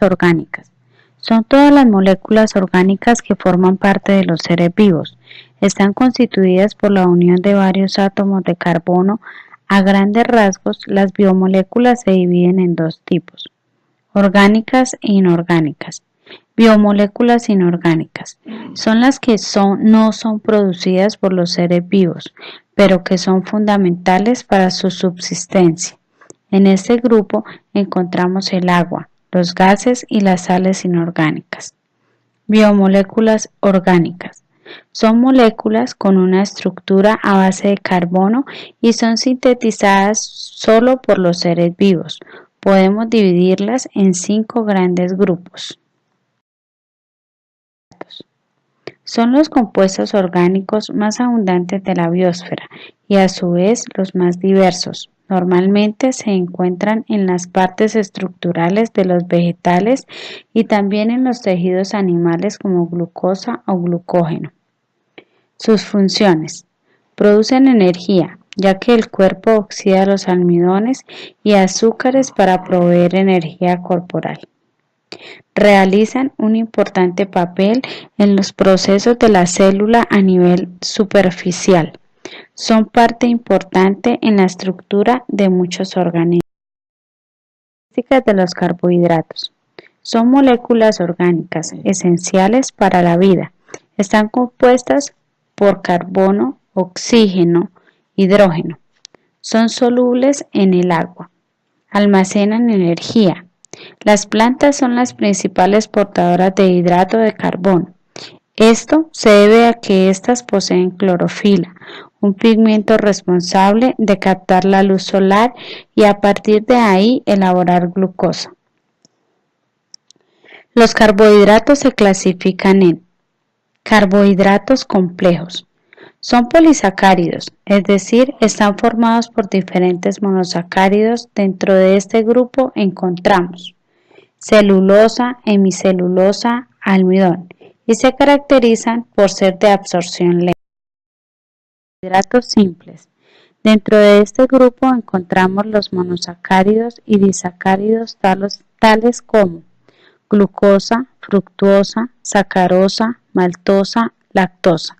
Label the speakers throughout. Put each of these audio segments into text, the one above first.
Speaker 1: Orgánicas. Son todas las moléculas orgánicas que forman parte de los seres vivos. Están constituidas por la unión de varios átomos de carbono. A grandes rasgos, las biomoléculas se dividen en dos tipos: orgánicas e inorgánicas. Biomoléculas inorgánicas son las que no son producidas por los seres vivos, pero que son fundamentales para su subsistencia. En este grupo encontramos el agua, los gases y las sales inorgánicas. Biomoléculas orgánicas. Son moléculas con una estructura a base de carbono y son sintetizadas solo por los seres vivos. Podemos dividirlas en 5 grandes grupos. Son los compuestos orgánicos más abundantes de la biosfera y a su vez los más diversos. Normalmente se encuentran en las partes estructurales de los vegetales y también en los tejidos animales como glucosa o glucógeno. Sus funciones: producen energía, ya que el cuerpo oxida los almidones y azúcares para proveer energía corporal. Realizan un importante papel en los procesos de la célula a nivel superficial. Son parte importante en la estructura de muchos organismos. Características de los carbohidratos. Son moléculas orgánicas esenciales para la vida. Están compuestas por carbono, oxígeno, hidrógeno. Son solubles en el agua. Almacenan energía. Las plantas son las principales portadoras de hidrato de carbono. Esto se debe a que éstas poseen clorofila, un pigmento responsable de captar la luz solar y a partir de ahí elaborar glucosa. Los carbohidratos se clasifican en carbohidratos complejos. Son polisacáridos, es decir, están formados por diferentes monosacáridos. Dentro de este grupo encontramos celulosa, hemicelulosa, almidón y se caracterizan por ser de absorción lenta. Carbohidratos simples. Dentro de este grupo encontramos los monosacáridos y disacáridos tales como glucosa, fructosa, sacarosa, maltosa, lactosa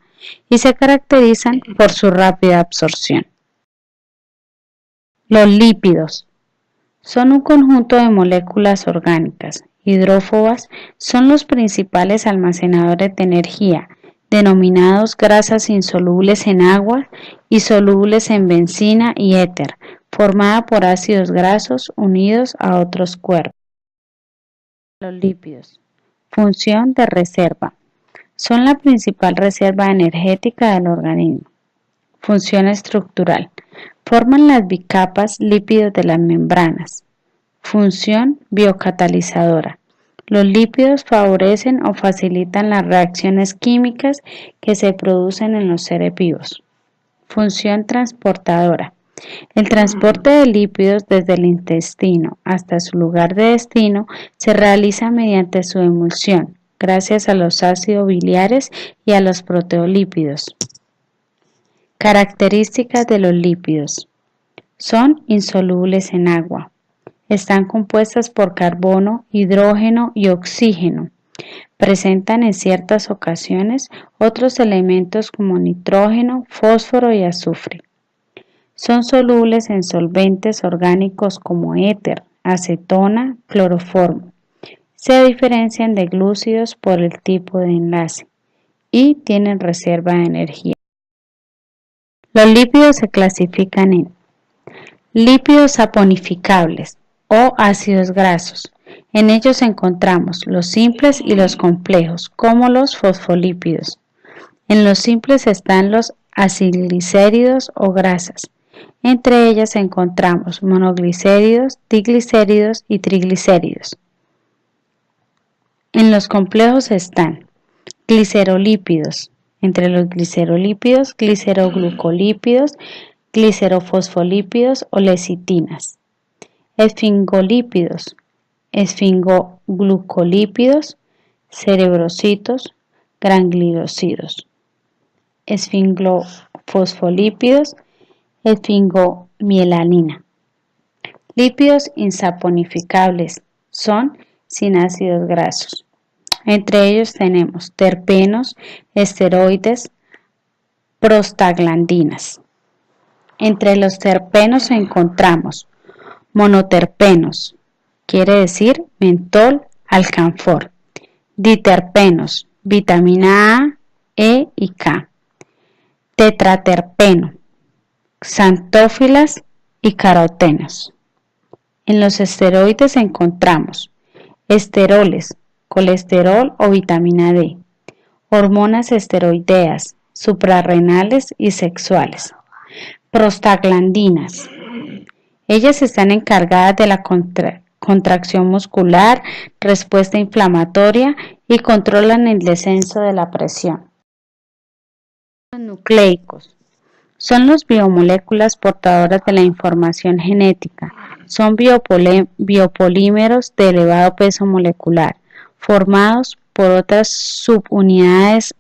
Speaker 1: y se caracterizan por su rápida absorción. Los lípidos son un conjunto de moléculas orgánicas hidrófobas. Son los principales almacenadores de energía, denominados grasas insolubles en agua y solubles en benzina y éter, formada por ácidos grasos unidos a otros cuerpos. Los lípidos. Función de reserva. Son la principal reserva energética del organismo. Función estructural. Forman las bicapas lípidos de las membranas. Función biocatalizadora. Los lípidos favorecen o facilitan las reacciones químicas que se producen en los seres vivos. Función transportadora. El transporte de lípidos desde el intestino hasta su lugar de destino se realiza mediante su emulsión, gracias a los ácidos biliares y a los proteolípidos. Características de los lípidos. Son insolubles en agua. Están compuestas por carbono, hidrógeno y oxígeno. Presentan en ciertas ocasiones otros elementos como nitrógeno, fósforo y azufre. Son solubles en solventes orgánicos como éter, acetona, cloroformo. Se diferencian de glúcidos por el tipo de enlace y tienen reserva de energía. Los lípidos se clasifican en lípidos saponificables o ácidos grasos. En ellos encontramos los simples y los complejos, como los fosfolípidos. En los simples están los acilglicéridos o grasas. Entre ellas encontramos monoglicéridos, diglicéridos y triglicéridos. En los complejos están glicerolípidos. Entre los glicerolípidos, gliceroglucolípidos, glicerofosfolípidos o lecitinas. Esfingolípidos, esfingoglucolípidos, cerebrocitos, gangliosidos. Esfingofosfolípidos, esfingomielanina. Lípidos insaponificables son sin ácidos grasos. Entre ellos tenemos terpenos, esteroides, prostaglandinas. Entre los terpenos encontramos monoterpenos, quiere decir mentol, alcanfor, diterpenos, vitamina A, E y K, tetraterpeno, xantófilas y carotenos. En los esteroides encontramos esteroles, colesterol o vitamina D, hormonas esteroideas, suprarrenales y sexuales, prostaglandinas. Ellas están encargadas de la contracción muscular, respuesta inflamatoria y controlan el descenso de la presión. Los nucleicos son las biomoléculas portadoras de la información genética. Son biopolímeros de elevado peso molecular, formados por otras subunidades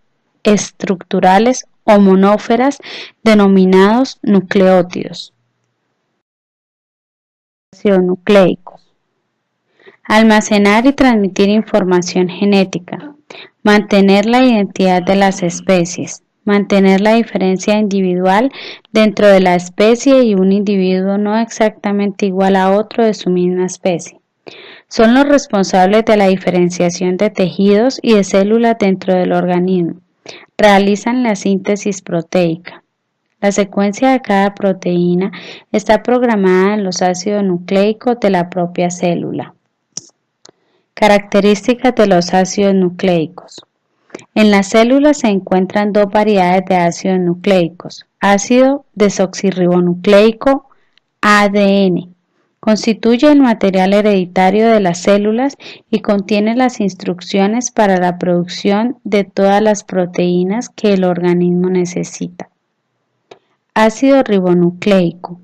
Speaker 1: estructurales o monóferas denominados nucleótidos. Nucleicos. Almacenar y transmitir información genética. Mantener la identidad de las especies. Mantener la diferencia individual dentro de la especie y un individuo no exactamente igual a otro de su misma especie. Son los responsables de la diferenciación de tejidos y de células dentro del organismo. Realizan la síntesis proteica. La secuencia de cada proteína está programada en los ácidos nucleicos de la propia célula. Características de los ácidos nucleicos. En las células se encuentran dos variedades de ácidos nucleicos. Ácido desoxirribonucleico, ADN. Constituye el material hereditario de las células y contiene las instrucciones para la producción de todas las proteínas que el organismo necesita. Ácido ribonucleico,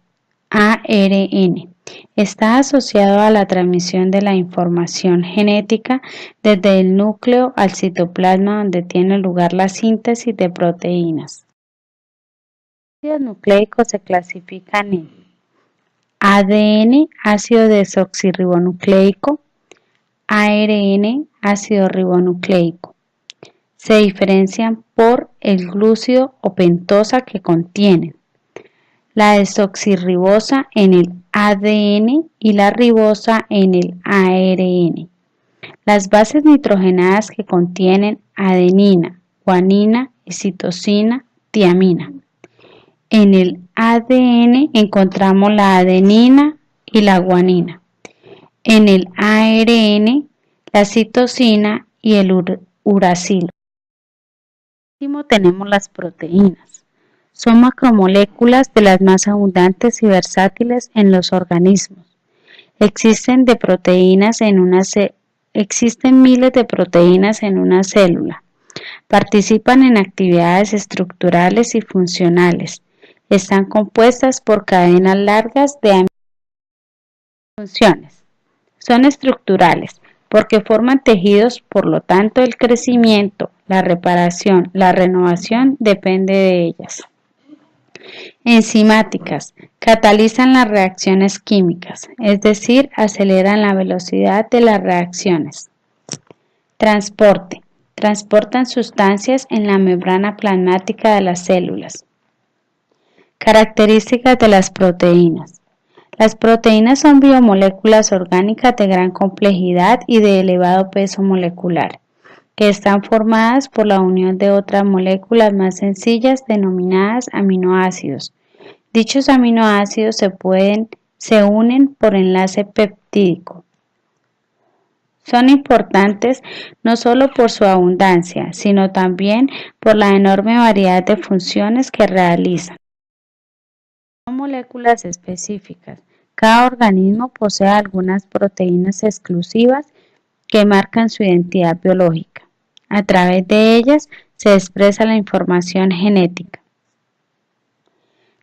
Speaker 1: ARN. Está asociado a la transmisión de la información genética desde el núcleo al citoplasma, donde tiene lugar la síntesis de proteínas. Los ácidos nucleicos se clasifican en ADN, ácido desoxirribonucleico, ARN, ácido ribonucleico. Se diferencian por el glúcido o pentosa que contienen. La desoxirribosa en el ADN y la ribosa en el ARN. Las bases nitrogenadas que contienen adenina, guanina y citosina, tiamina. En el ADN encontramos la adenina y la guanina. En el ARN, la citosina y el uracilo. Por último tenemos las proteínas. Son macromoléculas de las más abundantes y versátiles en los organismos. Existen miles de proteínas en una célula. Participan en actividades estructurales y funcionales. Están compuestas por cadenas largas de aminoácidos. Funciones. Son estructurales porque forman tejidos, por lo tanto el crecimiento, la reparación, la renovación depende de ellas. Enzimáticas. Catalizan las reacciones químicas, es decir, aceleran la velocidad de las reacciones. Transporte. Transportan sustancias en la membrana plasmática de las células. Características de las proteínas. Las proteínas son biomoléculas orgánicas de gran complejidad y de elevado peso molecular, que están formadas por la unión de otras moléculas más sencillas denominadas aminoácidos. Dichos aminoácidos se unen por enlace peptídico. Son importantes no solo por su abundancia, sino también por la enorme variedad de funciones que realizan. Son moléculas específicas. Cada organismo posee algunas proteínas exclusivas que marcan su identidad biológica. A través de ellas se expresa la información genética.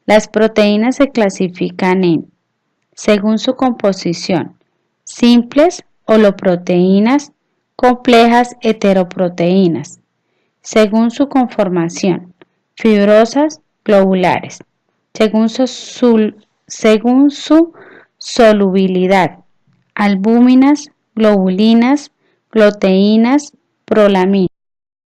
Speaker 1: Las proteínas se clasifican según su composición, simples holoproteínas, complejas heteroproteínas, según su conformación, fibrosas, globulares, según su solubilidad, albúminas, globulinas, gloteínas, prolaminas.